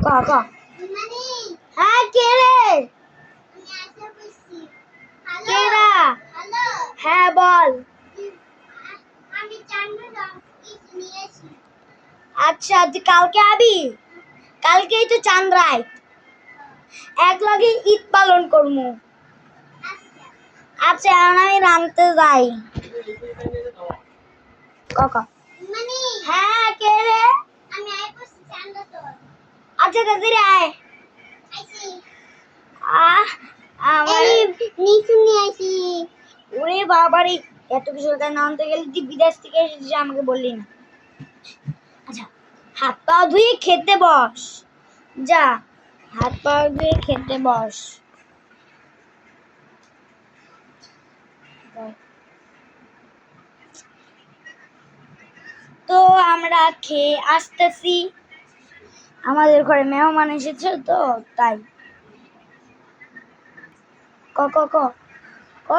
ক ক হ্যাঁ কে রে কেরা হ্যাঁ বল আচ্ছা তুই কালকে আবি কালকেই তো চাঁদ রাত এক লগে ঈদ পালন করমু আচ্ছা এখন আমি রামতে যাই কাকা হ্যাঁ কে রে আচ্ছা তাড়াতাড়ি আয় ওরে বাবারে এত কিছু না আনতে গেলে তুই বিদেশ থেকে এসেছিস আমাকে বললি না আচ্ছা হাত পা ধুয়ে খেতে বস যা হাত পা ধুয়ে খেতে বস তো আমরা খেয়ে আসতেছি আমাদের ঘরে মেহমান এসেছে তো তাই ক ক ক ক